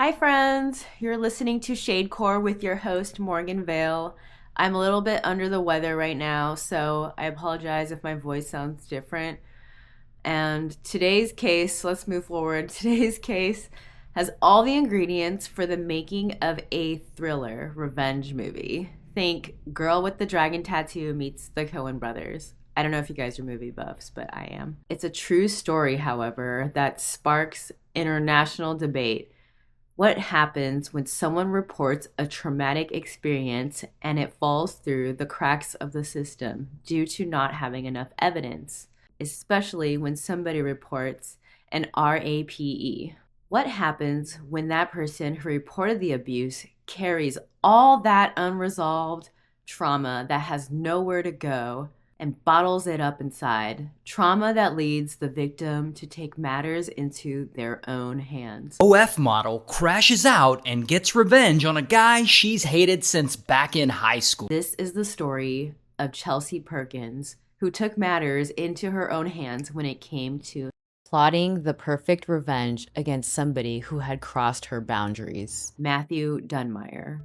Hi, friends. You're listening to ShadeCore with your host, Morgan Vale. I'm a little bit under the weather right now, so I apologize if my voice sounds different. And today's case, let's move forward. Today's case has all the ingredients for the making of a thriller revenge movie. Think Girl with the Dragon Tattoo meets the Coen brothers. I don't know if you guys are movie buffs, but I am. It's a true story, however, that sparks international debate. What happens when someone reports a traumatic experience and it falls through the cracks of the system due to not having enough evidence, especially when somebody reports an RAPE? What happens when that person who reported the abuse carries all that unresolved trauma that has nowhere to go and bottles it up inside? Trauma that leads the victim to take matters into their own hands. OF model crashes out and gets revenge on a guy she's hated since back in high school. This is the story of Chelsea Perkins, who took matters into her own hands when it came to plotting the perfect revenge against somebody who had crossed her boundaries. Mathew Dunmire.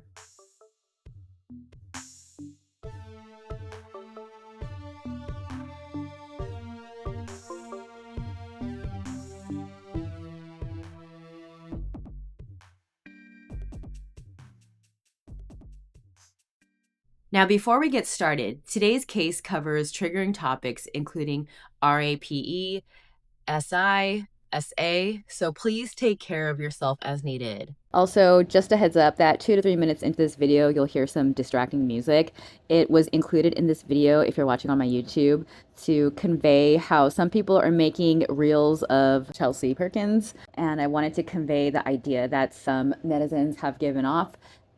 Now, before we get started, today's case covers triggering topics including RAPE, SI, SA, so please take care of yourself as needed. Also, just a heads up that 2 to 3 minutes into this video, you'll hear some distracting music. It was included in this video, if you're watching on my YouTube, to convey how some people are making reels of Chelsea Perkins. And I wanted to convey the idea that some netizens have given off.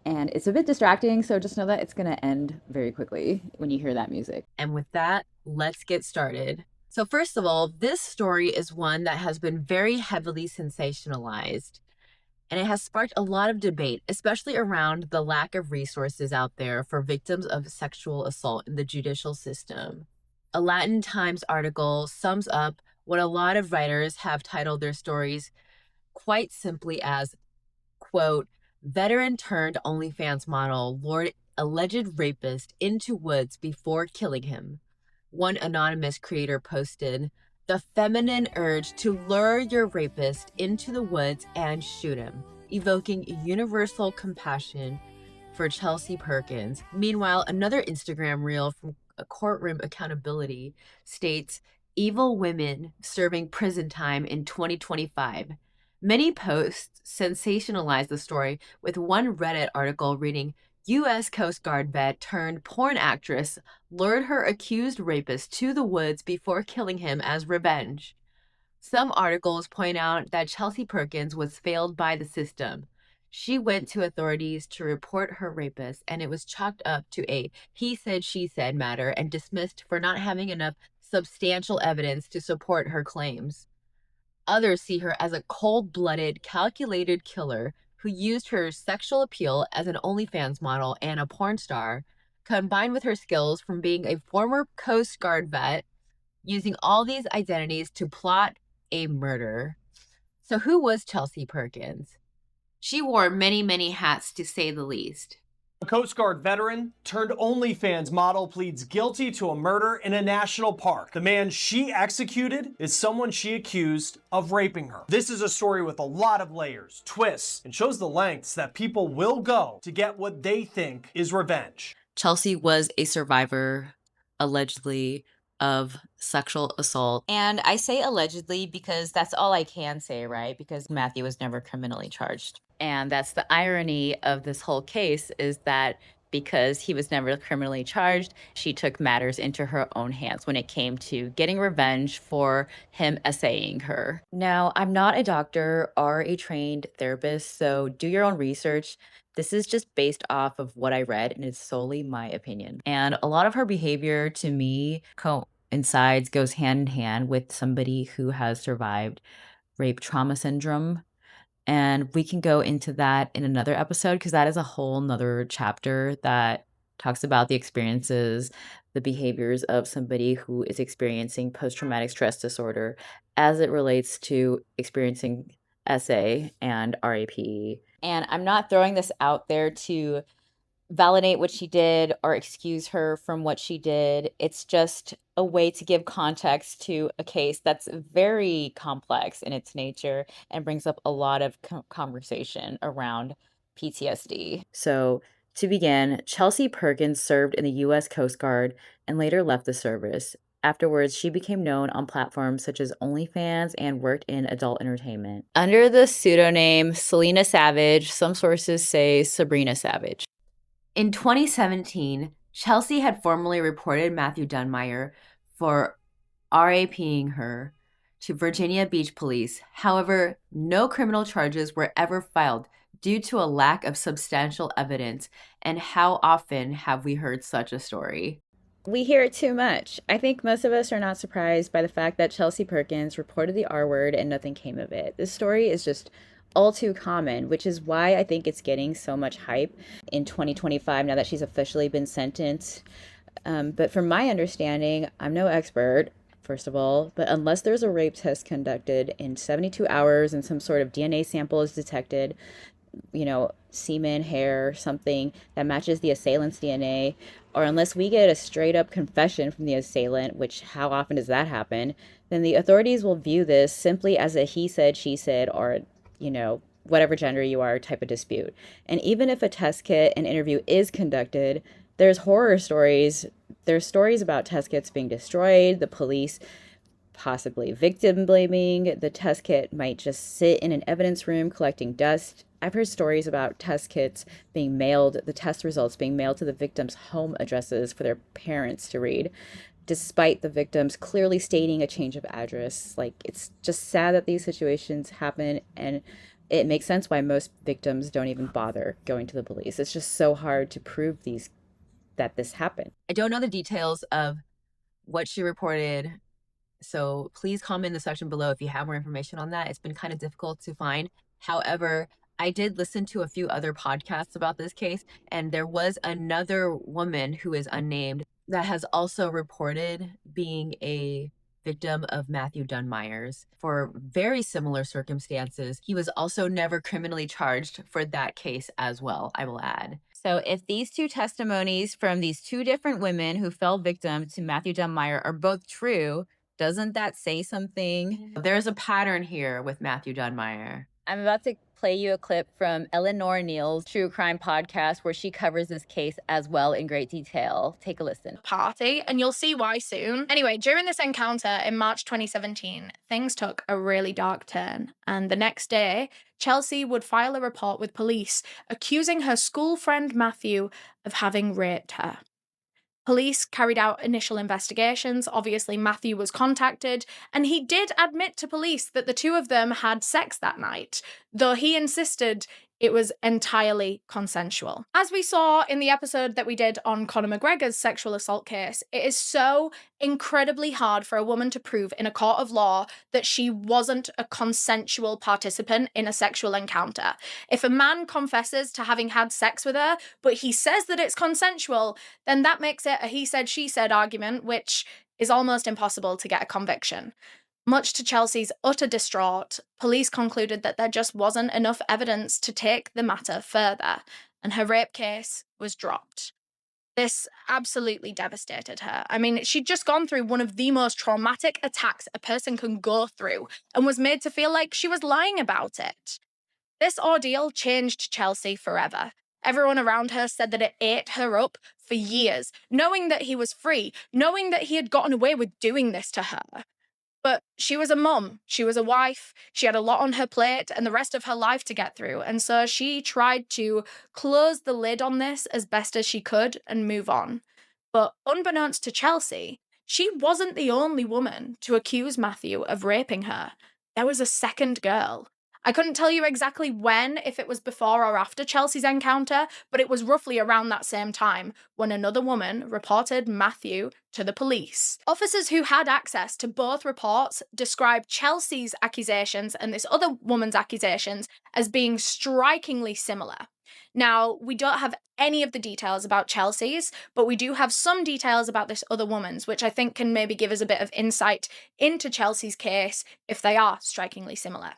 And it's a bit distracting, so just know that it's going to end very quickly when you hear that music. And with that, let's get started. So first of all, this story is one that has been very heavily sensationalized. And it has sparked a lot of debate, especially around the lack of resources out there for victims of sexual assault in the judicial system. A Latin Times article sums up what a lot of writers have titled their stories quite simply as, quote, veteran turned OnlyFans model lured alleged rapist into woods before killing him. One anonymous creator posted, the feminine urge to lure your rapist into the woods and shoot him, evoking universal compassion for Chelsea Perkins. Meanwhile, another Instagram reel from a courtroom accountability states, evil women serving prison time in 2025. Many posts sensationalize the story, with one Reddit article reading, U.S. Coast Guard vet turned porn actress lured her accused rapist to the woods before killing him as revenge. Some articles point out that Chelsea Perkins was failed by the system. She went to authorities to report her rapist, and it was chalked up to a he said, she said matter and dismissed for not having enough substantial evidence to support her claims. Others see her as a cold-blooded, calculated killer who used her sexual appeal as an OnlyFans model and a porn star, combined with her skills from being a former Coast Guard vet, using all these identities to plot a murder. So who was Chelsea Perkins? She wore many, many hats, to say the least. A Coast Guard veteran turned OnlyFans model pleads guilty to a murder in a national park. The man she executed is someone she accused of raping her. This is a story with a lot of layers, twists, and shows the lengths that people will go to get what they think is revenge. Chelsea was a survivor, allegedly, of sexual assault. And I say allegedly because that's all I can say, right? Because Mathew was never criminally charged. And that's the irony of this whole case, is that because he was never criminally charged, she took matters into her own hands when it came to getting revenge for him essaying her. Now, I'm not a doctor or a trained therapist, so do your own research. This is just based off of what I read, and it's solely my opinion. And a lot of her behavior, to me, coincides, goes hand in hand with somebody who has survived rape trauma syndrome. And we can go into that in another episode, because that is a whole nother chapter that talks about the experiences, the behaviors of somebody who is experiencing post-traumatic stress disorder as it relates to experiencing essay and RAP. And I'm not throwing this out there to validate what she did or excuse her from what she did. It's just a way to give context to a case that's very complex in its nature and brings up a lot of conversation around PTSD. So, to begin, Chelsea Perkins served in the U.S. Coast Guard and later left the service. Afterwards, she became known on platforms such as OnlyFans and worked in adult entertainment. Under the pseudonym Selena Savage, some sources say Sabrina Savage. In 2017, Chelsea had formally reported Mathew Dunmire for RAPing her to Virginia Beach police. However, no criminal charges were ever filed due to a lack of substantial evidence. And how often have we heard such a story? We hear it too much. I think most of us are not surprised by the fact that Chelsea Perkins reported the R word and nothing came of it. This story is just all too common, which is why I think it's getting so much hype in 2025 now that she's officially been sentenced. But from my understanding, I'm no expert, first of all, but unless there's a rape test conducted in 72 hours and some sort of DNA sample is detected, semen, hair, something that matches the assailant's DNA, or unless we get a straight up confession from the assailant, which how often does that happen, then the authorities will view this simply as a he said, she said, or, whatever gender you are type of dispute. And even if a test kit and interview is conducted, there's horror stories. There's stories about test kits being destroyed, the police possibly victim blaming, the test kit might just sit in an evidence room collecting dust. I've heard stories about test kits being mailed, the test results being mailed to the victims' home addresses for their parents to read, despite the victims clearly stating a change of address. Like, it's just sad that these situations happen, and it makes sense why most victims don't even bother going to the police. It's just so hard to prove that this happened. I don't know the details of what she reported, so please comment in the section below if you have more information on that. It's been kind of difficult to find. However, I did listen to a few other podcasts about this case, and there was another woman who is unnamed that has also reported being a victim of Mathew Dunmire's for very similar circumstances. He was also never criminally charged for that case as well, I will add. So if these two testimonies from these two different women who fell victim to Mathew Dunmire are both true, doesn't that say something? There's a pattern here with Mathew Dunmire. I'm about to play you a clip from Eleanor Neal's true crime podcast where she covers this case as well in great detail. Take a listen. Party, and you'll see why soon. Anyway, during this encounter in March 2017, things took a really dark turn, and the next day, Chelsea would file a report with police accusing her school friend Mathew of having raped her. Police carried out initial investigations. Obviously, Mathew was contacted, and he did admit to police that the two of them had sex that night, though he insisted it was entirely consensual. As we saw in the episode that we did on Conor McGregor's sexual assault case, it is so incredibly hard for a woman to prove in a court of law that she wasn't a consensual participant in a sexual encounter. If a man confesses to having had sex with her, but he says that it's consensual, then that makes it a he said, she said argument, which is almost impossible to get a conviction. Much to Chelsea's utter distraught, police concluded that there just wasn't enough evidence to take the matter further, and her rape case was dropped. This absolutely devastated her. I mean, she'd just gone through one of the most traumatic attacks a person can go through and was made to feel like she was lying about it. This ordeal changed Chelsea forever. Everyone around her said that it ate her up for years, knowing that he was free, knowing that he had gotten away with doing this to her. But she was a mum, she was a wife, she had a lot on her plate and the rest of her life to get through. And so she tried to close the lid on this as best as she could and move on. But unbeknownst to Chelsea, she wasn't the only woman to accuse Mathew of raping her. There was a second girl. I couldn't tell you exactly when, if it was before or after Chelsea's encounter, but it was roughly around that same time when another woman reported Mathew to the police. Officers who had access to both reports described Chelsea's accusations and this other woman's accusations as being strikingly similar. Now, we don't have any of the details about Chelsea's, but we do have some details about this other woman's, which I think can maybe give us a bit of insight into Chelsea's case if they are strikingly similar.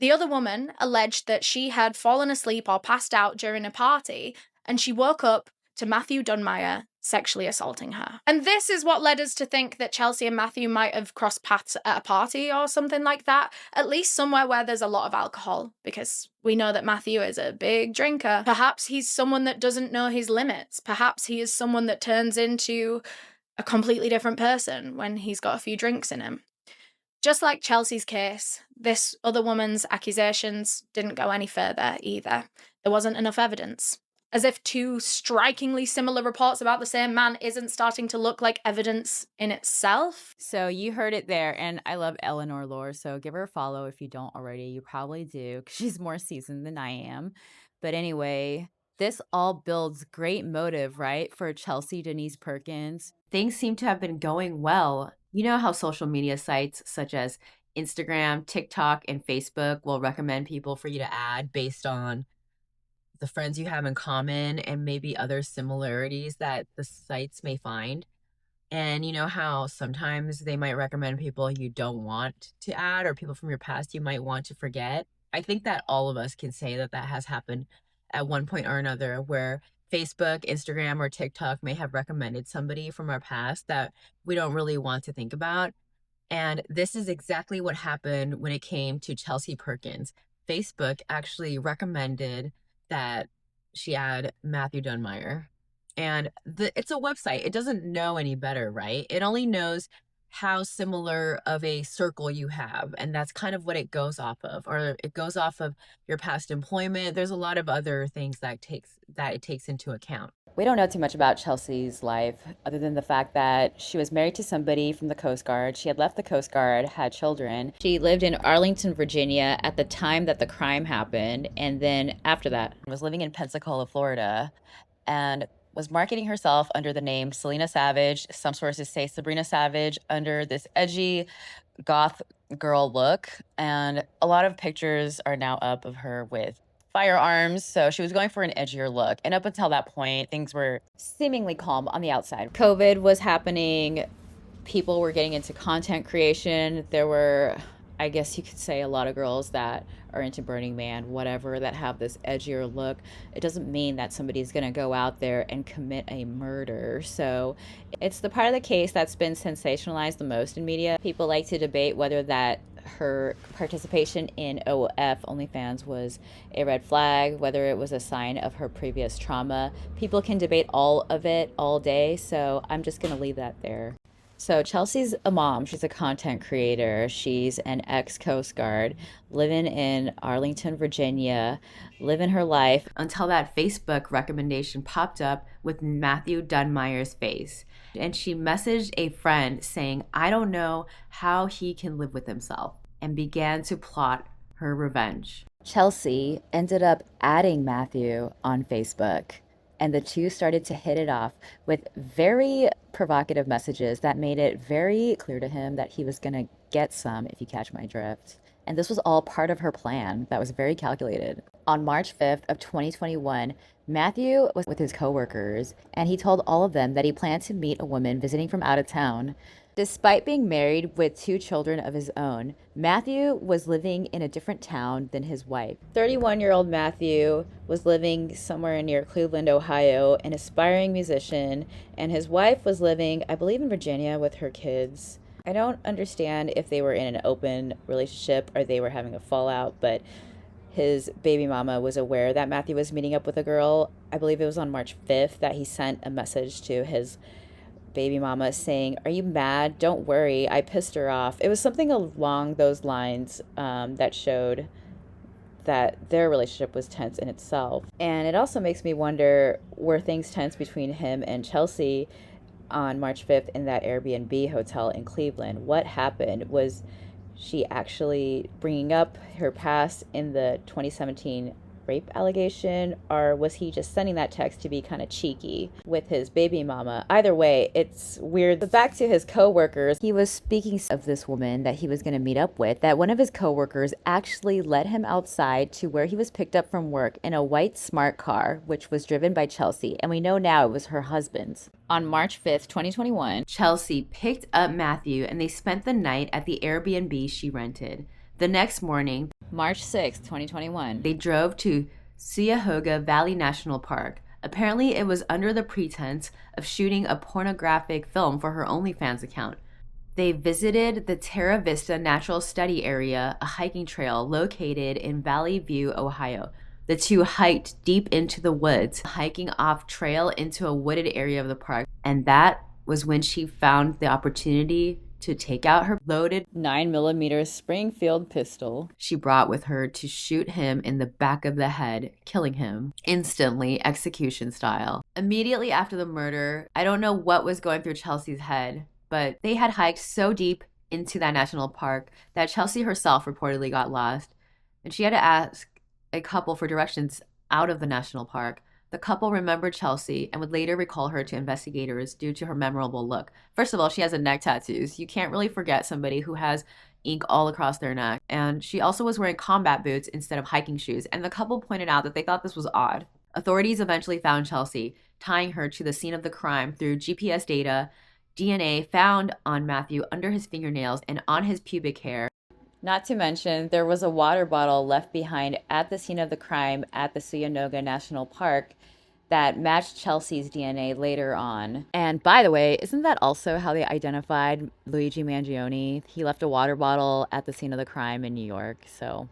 The other woman alleged that she had fallen asleep or passed out during a party, and she woke up to Mathew Dunmire sexually assaulting her. And this is what led us to think that Chelsea and Mathew might have crossed paths at a party or something like that, at least somewhere where there's a lot of alcohol, because we know that Mathew is a big drinker. Perhaps he's someone that doesn't know his limits. Perhaps he is someone that turns into a completely different person when he's got a few drinks in him. Just like Chelsea's case, this other woman's accusations didn't go any further either. There wasn't enough evidence. As if two strikingly similar reports about the same man isn't starting to look like evidence in itself. So you heard it there, and I love Eleanor Lore, so give her a follow if you don't already. You probably do, because she's more seasoned than I am. But anyway, this all builds great motive, right, for Chelsea Denise Perkins. Things seem to have been going well. You know how social media sites such as Instagram, TikTok, and Facebook will recommend people for you to add based on the friends you have in common and maybe other similarities that the sites may find. And you know how sometimes they might recommend people you don't want to add or people from your past you might want to forget? I think that all of us can say that that has happened at one point or another, where Facebook, Instagram, or TikTok may have recommended somebody from our past that we don't really want to think about. And this is exactly what happened when it came to Chelsea Perkins. Facebook actually recommended that she add Mathew Dunmire. And it's a website. It doesn't know any better, right? It only knows how similar of a circle you have. And that's kind of what it goes off of. Or it goes off of your past employment. There's a lot of other things that it takes into account. We don't know too much about Chelsea's life other than the fact that she was married to somebody from the Coast Guard. She had left the Coast Guard, had children. She lived in Arlington, Virginia at the time that the crime happened. And then after that, was living in Pensacola, Florida, and was marketing herself under the name Selena Savage. Some sources say Sabrina Savage, under this edgy goth girl look. And a lot of pictures are now up of her with firearms, so she was going for an edgier look. And up until that point, things were seemingly calm on the outside. COVID was happening. People were getting into content creation. There were, I guess you could say, a lot of girls that are into Burning Man, whatever, that have this edgier look. It doesn't mean that somebody's going to go out there and commit a murder. So it's the part of the case that's been sensationalized the most in media. People like to debate whether that her participation in OF OnlyFans was a red flag, whether it was a sign of her previous trauma. People can debate all of it all day, so I'm just going to leave that there. So Chelsea's a mom. She's a content creator. She's an ex-Coast Guard living in Arlington, Virginia, living her life until that Facebook recommendation popped up with Mathew Dunmire's face. And she messaged a friend saying, "I don't know how he can live with himself," and began to plot her revenge. Chelsea ended up adding Mathew on Facebook, and the two started to hit it off with very provocative messages that made it very clear to him that he was going to get some, if you catch my drift. And this was all part of her plan that was very calculated. On March 5th of 2021, Mathew was with his coworkers, and he told all of them that he planned to meet a woman visiting from out of town. Despite being married with 2 children of his own, Mathew was living in a different town than his wife. 31-year-old Mathew was living somewhere near Cleveland, Ohio, an aspiring musician, and his wife was living, I believe, in Virginia with her kids. I don't understand if they were in an open relationship or they were having a fallout, but his baby mama was aware that Mathew was meeting up with a girl. I believe it was on March 5th that he sent a message to his baby mama saying, "Are you mad? Don't worry, I pissed her off." It was something along those lines that showed that their relationship was tense in itself. And it also makes me wonder, were things tense between him and Chelsea on March 5th in that Airbnb hotel in Cleveland? What happened? Was she actually bringing up her past in the 2017 rape allegation, or was he just sending that text to be kind of cheeky with his baby mama? Either way, it's weird. But back to his coworkers, he was speaking of this woman that he was going to meet up with, that one of his coworkers actually led him outside to where he was picked up from work in a white smart car, which was driven by Chelsea, and we know now it was her husband's. On March 5th, 2021, Chelsea picked up Mathew and they spent the night at the Airbnb she rented. The next morning, March 6, 2021, they drove to Cuyahoga Valley National Park. Apparently, it was under the pretense of shooting a pornographic film for her OnlyFans account. They visited the Terra Vista Natural Study Area, a hiking trail located in Valley View, Ohio. The two hiked deep into the woods, hiking off trail into a wooded area of the park, and that was when she found the opportunity to take out her loaded 9mm Springfield pistol she brought with her to shoot him in the back of the head, killing him instantly, execution style. Immediately after the murder, I don't know what was going through Chelsea's head, but they had hiked so deep into that national park that Chelsea herself reportedly got lost, and she had to ask a couple for directions out of the national park. The couple remembered Chelsea and would later recall her to investigators due to her memorable look. First of all, she has a neck tattoos. You can't really forget somebody who has ink all across their neck. And she also was wearing combat boots instead of hiking shoes. And the couple pointed out that they thought this was odd. Authorities eventually found Chelsea, tying her to the scene of the crime through GPS data, DNA found on Mathew under his fingernails and on his pubic hair. Not to mention, there was a water bottle left behind at the scene of the crime at the Cuyahoga National Park that matched Chelsea's DNA later on. And by the way, isn't that also how they identified Luigi Mangione? He left a water bottle at the scene of the crime in New York. So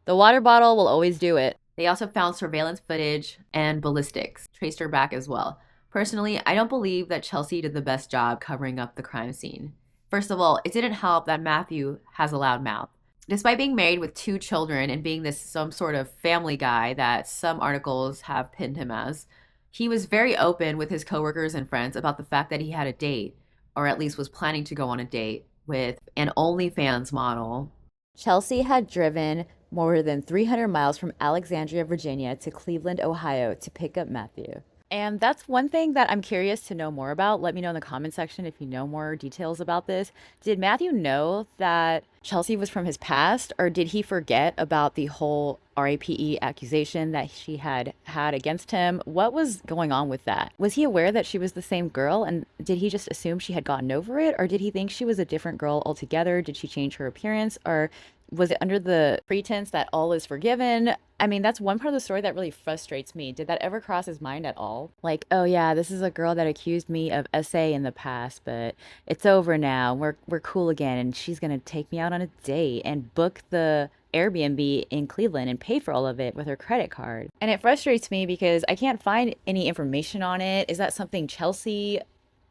the water bottle will always do it. They also found surveillance footage and ballistics, traced her back as well. Personally, I don't believe that Chelsea did the best job covering up the crime scene. First of all, it didn't help that Mathew has a loud mouth. Despite being married with 2 children and being this some sort of family guy that some articles have pinned him as, he was very open with his coworkers and friends about the fact that he had a date, or at least was planning to go on a date, with an OnlyFans model. Chelsea had driven more than 300 miles from Alexandria, Virginia to Cleveland, Ohio to pick up Mathew. And that's one thing that I'm curious to know more about. Let me know in the comment section if you know more details about this. Did Mathew know that Chelsea was from his past, or did he forget about the whole RAPE accusation that she had against him? What was going on with that? Was he aware that she was the same girl, and did he just assume she had gotten over it, or did he think she was a different girl altogether? Did she change her appearance, or was it under the pretense that all is forgiven? I mean, that's one part of the story that really frustrates me. Did that ever cross his mind at all? Like, oh yeah, this is a girl that accused me of SA in the past, but it's over now. We're cool again, and she's gonna take me out on a date and book the Airbnb in Cleveland and pay for all of it with her credit card. And it frustrates me because I can't find any information on it. Is that something Chelsea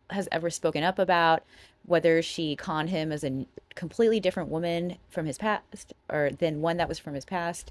has ever spoken up about? Whether she conned him as a completely different woman from his past, or than one that was from his past.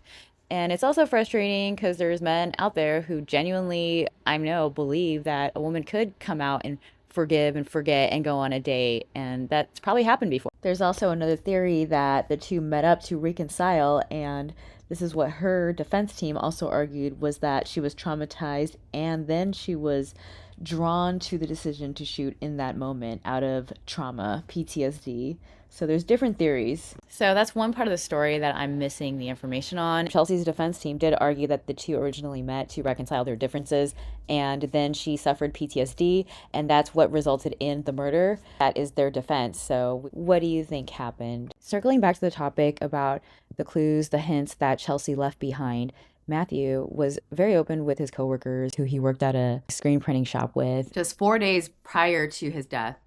And it's also frustrating because there's men out there who genuinely, I know, believe that a woman could come out and forgive and forget and go on a date, and that's probably happened before. There's also another theory that the two met up to reconcile, and this is what her defense team also argued, was that she was traumatized and then she was drawn to the decision to shoot in that moment out of trauma, PTSD. So there's different theories. So that's one part of the story that I'm missing the information on. Chelsea's defense team did argue that the two originally met to reconcile their differences, and then she suffered PTSD, and that's what resulted in the murder. That is their defense. So what do you think happened? Circling back to the topic about the clues, the hints that Chelsea left behind, Mathew was very open with his coworkers who he worked at a screen printing shop with. Just 4 days prior to his death,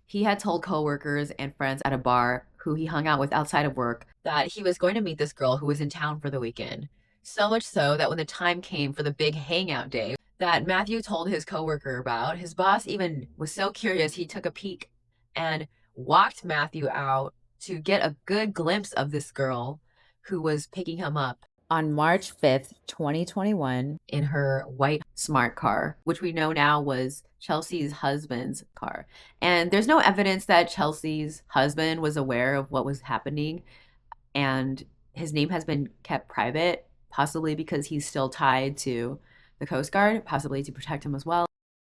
he had told coworkers and friends at a bar who he hung out with outside of work that he was going to meet this girl who was in town for the weekend. So much so that when the time came for the big hangout day that Mathew told his coworker about, his boss even was so curious he took a peek and walked Mathew out to get a good glimpse of this girl who was picking him up on March 5th, 2021, in her white smart car, which we know now was Chelsea's husband's car. And there's no evidence that Chelsea's husband was aware of what was happening, and his name has been kept private, possibly because he's still tied to the Coast Guard, possibly to protect him as well.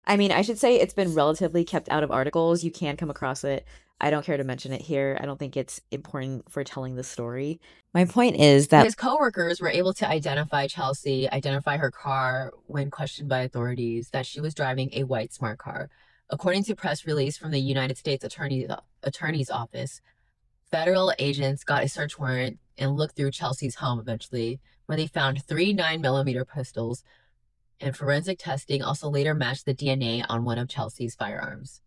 I mean, I should say it's been relatively kept out of articles. You can come across it. I don't care to mention it here. I don't think it's important for telling the story. My point is that his coworkers were able to identify Chelsea, identify her car when questioned by authorities, that she was driving a white smart car. According to press release from the United States Attorney's Office, Federal agents got a search warrant and looked through Chelsea's home eventually, where they found 3 9mm pistols, and forensic testing also later matched the DNA on one of Chelsea's firearms.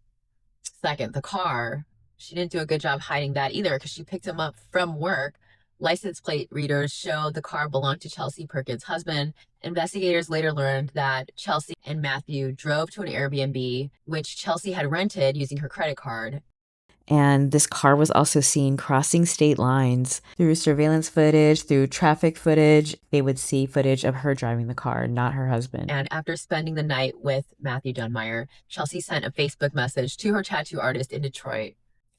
Second, the car. She didn't do a good job hiding that either because she picked him up from work. License plate readers showed the car belonged to Chelsea Perkins' husband. Investigators later learned that Chelsea and Mathew drove to an Airbnb, which Chelsea had rented using her credit card. And this car was also seen crossing state lines through surveillance footage, through traffic footage. They would see footage of her driving the car, not her husband. And after spending the night with Mathew Dunmire, Chelsea sent a Facebook message to her tattoo artist in Detroit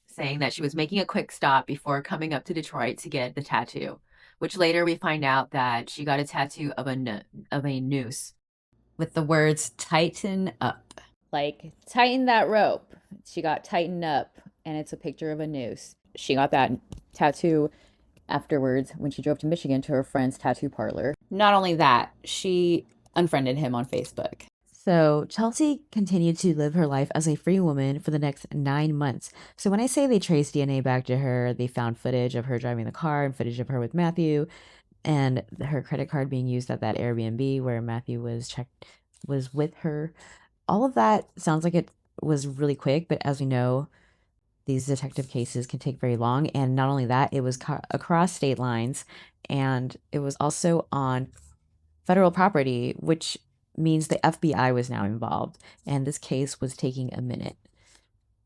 saying that she was making a quick stop before coming up to Detroit to get the tattoo, which later we find out that she got a tattoo of a noose with the words "tighten up." Like, tighten that rope. She got tightened up, and it's a picture of a noose. She got that tattoo afterwards when she drove to Michigan to her friend's tattoo parlor. Not only that, she unfriended him on Facebook. So Chelsea continued to live her life as a free woman for the next 9 months. So when I say they traced DNA back to her, they found footage of her driving the car and footage of her with Mathew and her credit card being used at that Airbnb where Mathew was with her. All of that sounds like it was really quick, but as we know, these detective cases can take very long. And not only that, it was across state lines, and it was also on federal property, which means the FBI was now involved, and this case was taking a minute.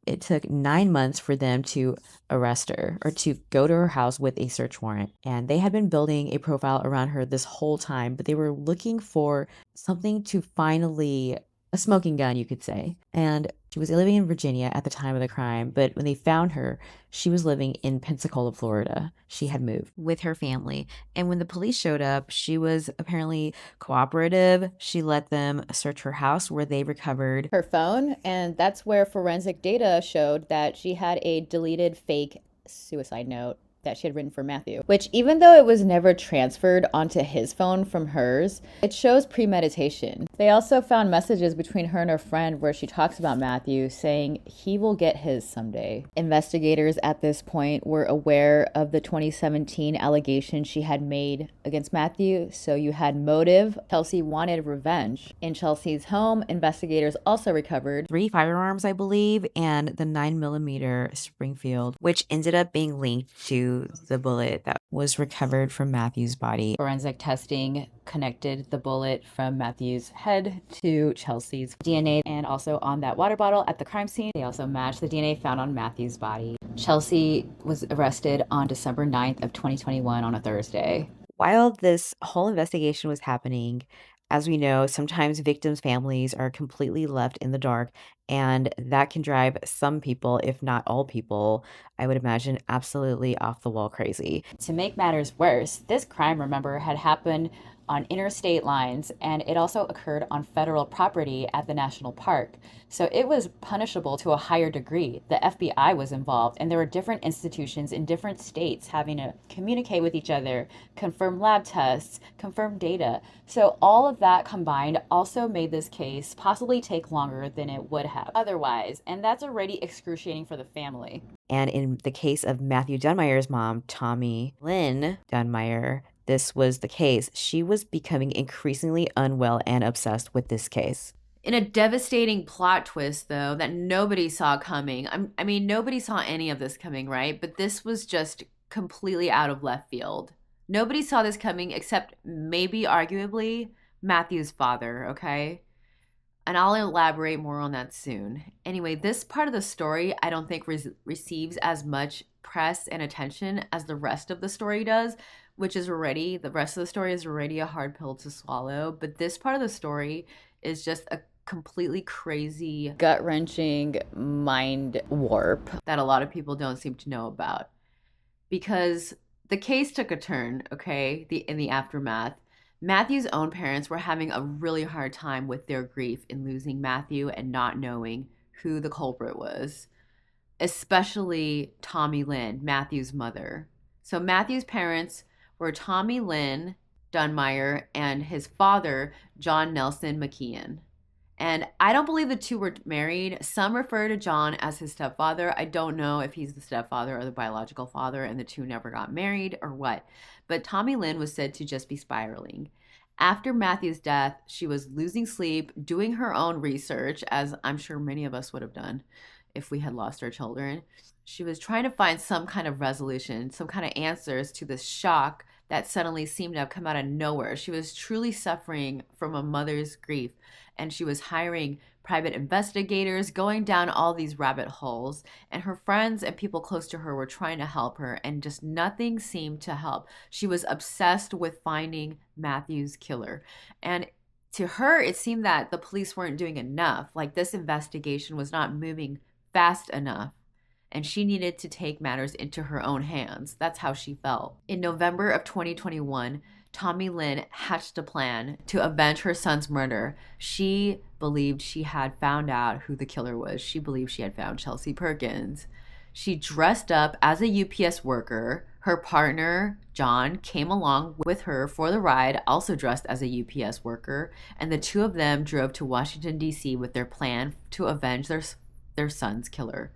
It took 9 months for them to arrest her or to go to her house with a search warrant. And they had been building a profile around her this whole time, but they were looking for something to finally, a smoking gun, you could say. And she was living in Virginia at the time of the crime, but when they found her, she was living in Pensacola, Florida. She had moved with her family. And when the police showed up, she was apparently cooperative. She let them search her house where they recovered Her phone, and that's where forensic data showed that she had a deleted fake suicide note that she had written for Mathew, which even though it was never transferred onto his phone from hers, it shows premeditation. They also found messages between her and her friend where she talks about Mathew saying he will get his someday. Investigators at this point were aware of the 2017 allegation she had made against Mathew, so you had motive. Chelsea wanted revenge. In Chelsea's home, investigators also recovered 3 firearms, I believe, and the 9mm Springfield, which ended up being linked to the bullet that was recovered from Mathew's body. Forensic testing connected the bullet from Mathew's head to Chelsea's DNA, and also on that water bottle at the crime scene, they also matched the DNA found on Mathew's body. Chelsea was arrested on December 9th of 2021 on a Thursday. While this whole investigation was happening, as we know, sometimes victims' families are completely left in the dark, and that can drive some people, if not all people, I would imagine, absolutely off the wall crazy. To make matters worse, this crime, remember, had happened on interstate lines, and it also occurred on federal property at the national park. So it was punishable to a higher degree. The FBI was involved, and there were different institutions in different states having to communicate with each other, confirm lab tests, confirm data. So all of that combined also made this case possibly take longer than it would have otherwise, and that's already excruciating for the family. And in the case of Mathew Dunmire's mom, Tommy Lynn Dunmire, this was the case. She was becoming increasingly unwell and obsessed with this case. In a devastating plot twist, though, that nobody saw coming. I mean, nobody saw any of this coming, right? But this was just completely out of left field. Nobody saw this coming except maybe, arguably, Mathew's father, okay? And I'll elaborate more on that soon. Anyway, this part of the story I don't think receives as much press and attention as the rest of the story does, which is already, the rest of the story is already a hard pill to swallow. But this part of the story is just a completely crazy, gut-wrenching mind warp that a lot of people don't seem to know about. Because the case took a turn, okay, in the aftermath. Mathew's own parents were having a really hard time with their grief in losing Mathew and not knowing who the culprit was, especially Tommy Lynn, Mathew's mother. So Mathew's parents were Tommy Lynn Dunmire and his father, John Nelson McKeon. And I don't believe the two were married. Some refer to John as his stepfather. I don't know if he's the stepfather or the biological father and the two never got married or what. But Tommy Lynn was said to just be spiraling. After Matthew's death, she was losing sleep, doing her own research, as I'm sure many of us would have done if we had lost our children. She was trying to find some kind of resolution, some kind of answers to this shock that suddenly seemed to have come out of nowhere. She was truly suffering from a mother's grief, and she was hiring private investigators, going down all these rabbit holes, and her friends and people close to her were trying to help her, and just nothing seemed to help. She was obsessed with finding Matthew's killer. And to her, it seemed that the police weren't doing enough. Like, this investigation was not moving fast enough, and she needed to take matters into her own hands. That's how she felt. In November of 2021, Tommy Lynn hatched a plan to avenge her son's murder. She believed she had found out who the killer was. She believed she had found Chelsea Perkins. She dressed up as a UPS worker. Her partner, John, came along with her for the ride, also dressed as a UPS worker, and the two of them drove to Washington, D.C. with their plan to avenge their son's killer.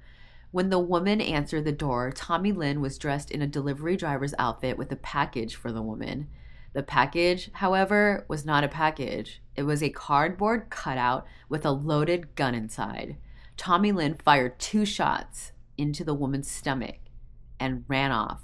When the woman answered the door, Tommy Lynn was dressed in a delivery driver's outfit with a package for the woman. The package, however, was not a package. It was a cardboard cutout with a loaded gun inside. Tommy Lynn fired 2 shots into the woman's stomach and ran off.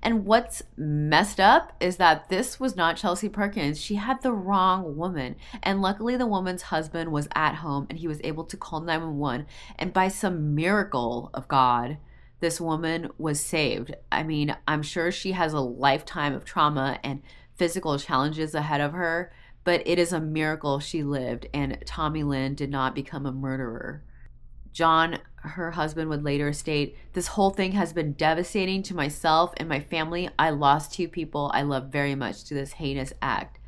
And what's messed up is that this was not Chelsea Perkins. She had the wrong woman. And luckily the woman's husband was at home and he was able to call 911. And by some miracle of God, this woman was saved. I mean, I'm sure she has a lifetime of trauma and physical challenges ahead of her, but it is a miracle she lived and Tommy Lynn did not become a murderer. John, her husband, would later state, "This whole thing has been devastating to myself and my family. I lost 2 people I love very much to this heinous act."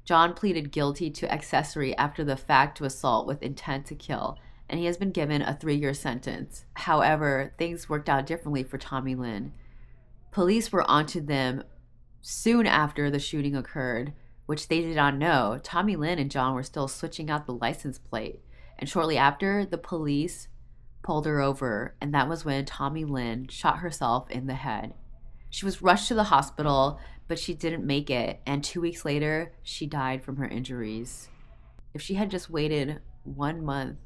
John pleaded guilty to accessory after the fact to assault with intent to kill, and he has been given a 3-year sentence. However, things worked out differently for Tommy Lynn. Police were onto them soon after the shooting occurred, which they did not know. Tommy Lynn and John were still switching out the license plate. And shortly after, the police pulled her over, and that was when Tommy Lynn shot herself in the head. She was rushed to the hospital, but she didn't make it, and 2 weeks later, she died from her injuries. If she had just waited 1 month,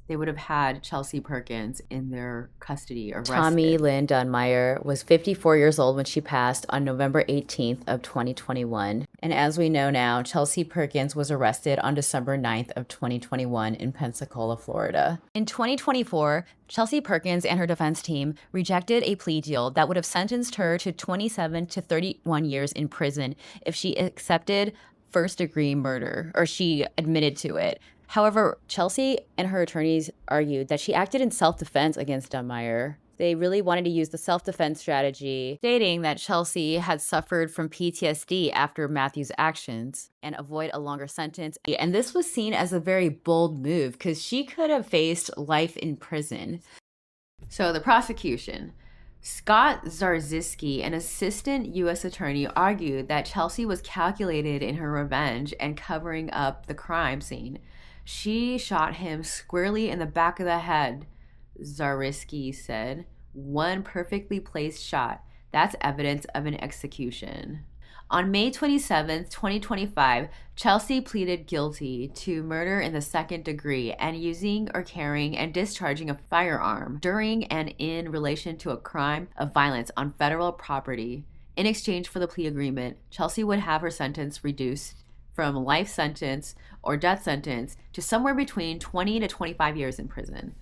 they would have had Chelsea Perkins in their custody arrested. Tommy Lynn Dunmire was 54 years old when she passed on November 18th of 2021. And as we know now, Chelsea Perkins was arrested on December 9th of 2021 in Pensacola, Florida. In 2024, Chelsea Perkins and her defense team rejected a plea deal that would have sentenced her to 27 to 31 years in prison if she accepted first-degree murder, or she admitted to it. However, Chelsea and her attorneys argued that she acted in self-defense against Dunmire. They really wanted to use the self-defense strategy, stating that Chelsea had suffered from PTSD after Mathew's actions and avoid a longer sentence. And this was seen as a very bold move because she could have faced life in prison. So the prosecution. Scott Zarzyski, an assistant U.S. attorney, argued that Chelsea was calculated in her revenge and covering up the crime scene. She shot him squarely in the back of the head, Zarzyski said. One perfectly placed shot. That's evidence of an execution. On May 27, 2025, Chelsea pleaded guilty to murder in the 2nd degree and using or carrying and discharging a firearm during and in relation to a crime of violence on federal property. In exchange for the plea agreement, Chelsea would have her sentence reduced from life sentence or death sentence to somewhere between 20 to 25 years in prison.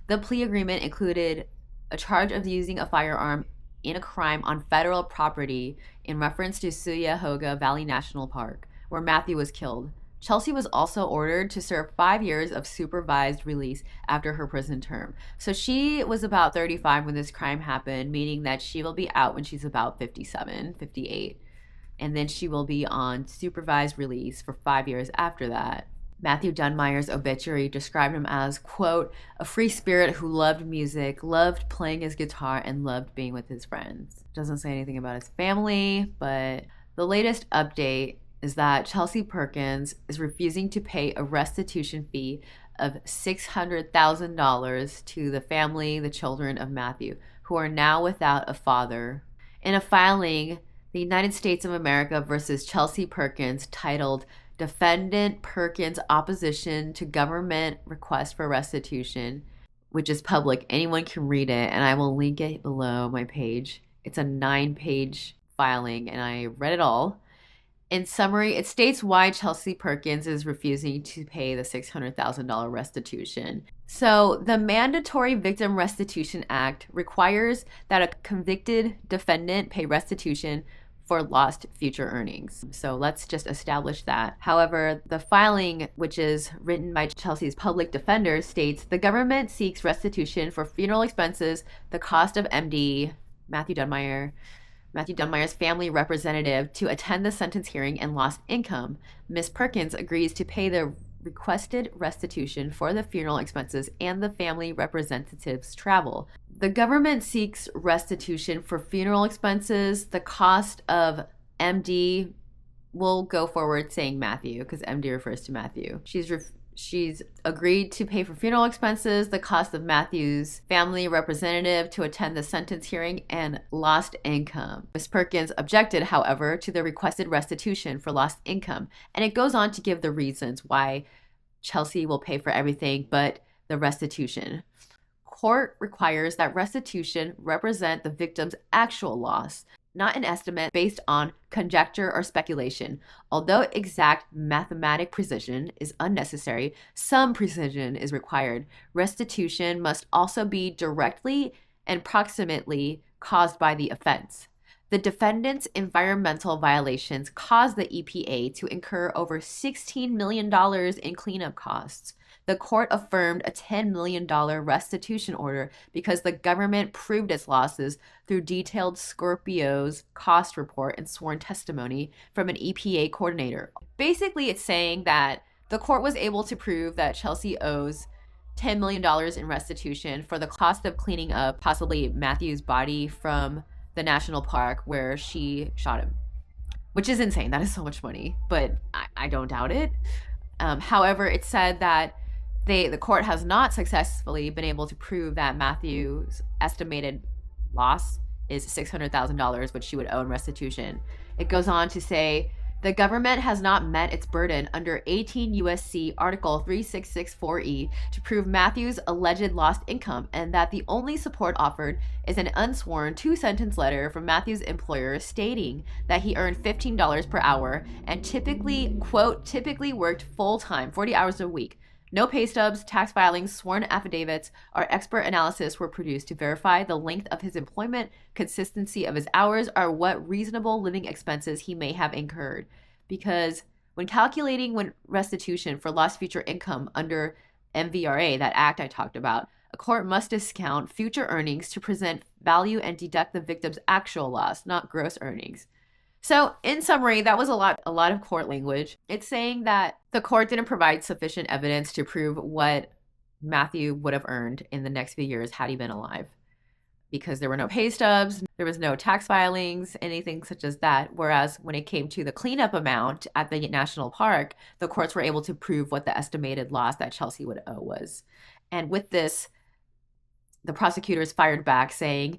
The plea agreement included a charge of using a firearm in a crime on federal property in reference to Cuyahoga Valley National Park, where Mathew was killed. Chelsea was also ordered to serve 5 years of supervised release after her prison term. So she was about 35 when this crime happened, meaning that she will be out when she's about 57, 58. And then she will be on supervised release for 5 years after that. Mathew Dunmire's obituary described him as, quote, a free spirit who loved music, loved playing his guitar, and loved being with his friends. Doesn't say anything about his family, but the latest update is that Chelsea Perkins is refusing to pay a restitution fee of $600,000 to the family, the children of Mathew, who are now without a father. In a filing, the United States of America versus Chelsea Perkins, titled Defendant Perkins' Opposition to Government Request for Restitution, which is public. Anyone can read it, and I will link it below my page. It's a 9-page filing, and I read it all. In summary, it states why Chelsea Perkins is refusing to pay the $600,000 restitution. So, the Mandatory Victim Restitution Act requires that a convicted defendant pay restitution for lost future earnings. So let's just establish that. However, the filing, which is written by Chelsea's public defender, states the government seeks restitution for funeral expenses, the cost of MD, Mathew Dunmire's family representative, to attend the sentence hearing, and lost income. Ms. Perkins agrees to pay the requested restitution for the funeral expenses and the family representative's travel. The government seeks restitution for funeral expenses, the cost of MD. We'll go forward saying Mathew because MD refers to Mathew. She's agreed to pay for funeral expenses, the cost of Mathew's family representative to attend the sentence hearing, and lost income. Ms. Perkins objected, however, to the requested restitution for lost income, and it goes on to give the reasons why Chelsea will pay for everything but the restitution. Court requires that restitution represent the victim's actual loss, not an estimate based on conjecture or speculation. Although exact mathematic precision is unnecessary, some precision is required. Restitution must also be directly and proximately caused by the offense. The defendant's environmental violations caused the EPA to incur over $16 million in cleanup costs. The court affirmed a $10 million restitution order because the government proved its losses through detailed Scorpio's cost report and sworn testimony from an EPA coordinator. Basically, it's saying that the court was able to prove that Chelsea owes $10 million in restitution for the cost of cleaning up possibly Mathew's body from the national park where she shot him, which is insane. That is so much money, but I don't doubt it. However, it said that the court has not successfully been able to prove that Mathew's estimated loss is $600,000, which she would owe in restitution. It goes on to say, the government has not met its burden under 18 U.S.C. Article 3664E to prove Mathew's alleged lost income, and that the only support offered is an unsworn 2-sentence letter from Mathew's employer stating that he earned $15 per hour and typically worked full-time, 40 hours a week. No pay stubs, tax filings, sworn affidavits, or expert analysis were produced to verify the length of his employment, consistency of his hours, or what reasonable living expenses he may have incurred. Because when calculating restitution for lost future income under MVRA, that act I talked about, a court must discount future earnings to present value and deduct the victim's actual loss, not gross earnings. So, in summary, that was a lot of court language. It's saying that the court didn't provide sufficient evidence to prove what Mathew would have earned in the next few years had he been alive, because there were no pay stubs, there was no tax filings, anything such as that. Whereas when it came to the cleanup amount at the national park, the courts were able to prove what the estimated loss that Chelsea would owe was. And with this, the prosecutors fired back saying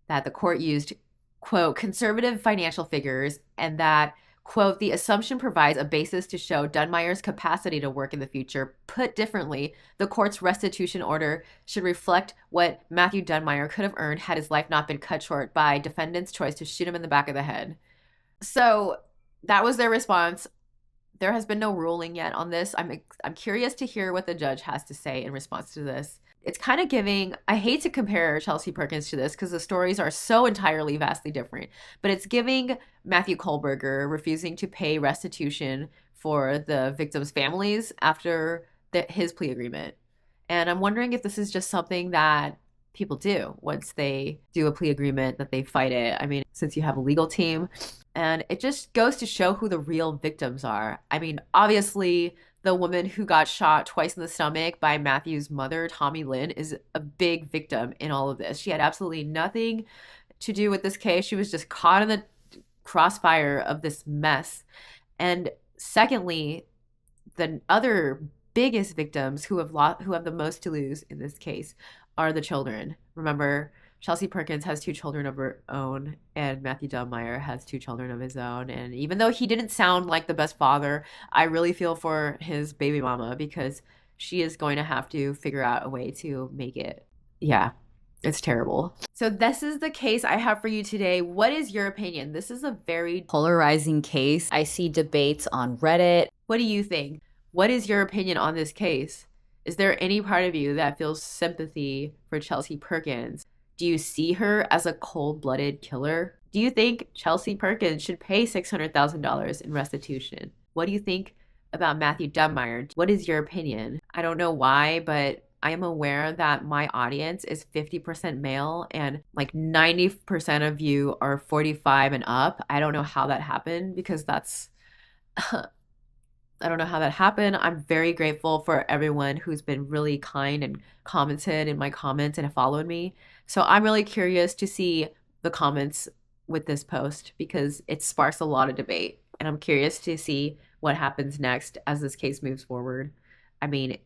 that the court used, quote, conservative financial figures, and that, quote, the assumption provides a basis to show Dunmire's capacity to work in the future. Put differently, the court's restitution order should reflect what Mathew Dunmire could have earned had his life not been cut short by defendant's choice to shoot him in the back of the head. So that was their response. There has been no ruling yet on this. I'm curious to hear what the judge has to say in response to this. It's kind of giving, I hate to compare Chelsea Perkins to this because the stories are so entirely vastly different, but it's giving Mathew Kohlberger refusing to pay restitution for the victims' families after his plea agreement. And I'm wondering if this is just something that people do once they do a plea agreement, that they fight it. I mean, since you have a legal team, and it just goes to show who the real victims are. I mean, obviously, the woman who got shot twice in the stomach by Mathew's mother, Tommy Lynn, is a big victim in all of this. She had absolutely nothing to do with this case. She was just caught in the crossfire of this mess. And secondly, the other biggest victims who have the most to lose in this case are the children. Remember, Chelsea Perkins has 2 children of her own, and Mathew Dunmire has 2 children of his own. And even though he didn't sound like the best father, I really feel for his baby mama because she is going to have to figure out a way to make it. Yeah, it's terrible. So this is the case I have for you today. What is your opinion? This is a very Polarizing case. I see debates on Reddit. What do you think? What is your opinion on this case? Is there any part of you that feels sympathy for Chelsea Perkins? Do you see her as a cold-blooded killer? Do you think Chelsea Perkins should pay $600,000 in restitution? What do you think about Mathew Dunmire? What is your opinion? I don't know why, but I am aware that my audience is 50% male and like 90% of you are 45 and up. I don't know how that happened because that's I don't know how that happened. I'm very grateful for everyone who's been really kind and commented in my comments and followed me. So I'm really curious to see the comments with this post because it sparks a lot of debate. And I'm curious to see what happens next as this case moves forward. I mean,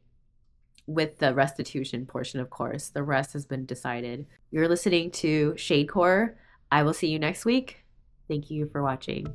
with the restitution portion, of course, the rest has been decided. You're listening to ShadeCore. I will see you next week. Thank you for watching.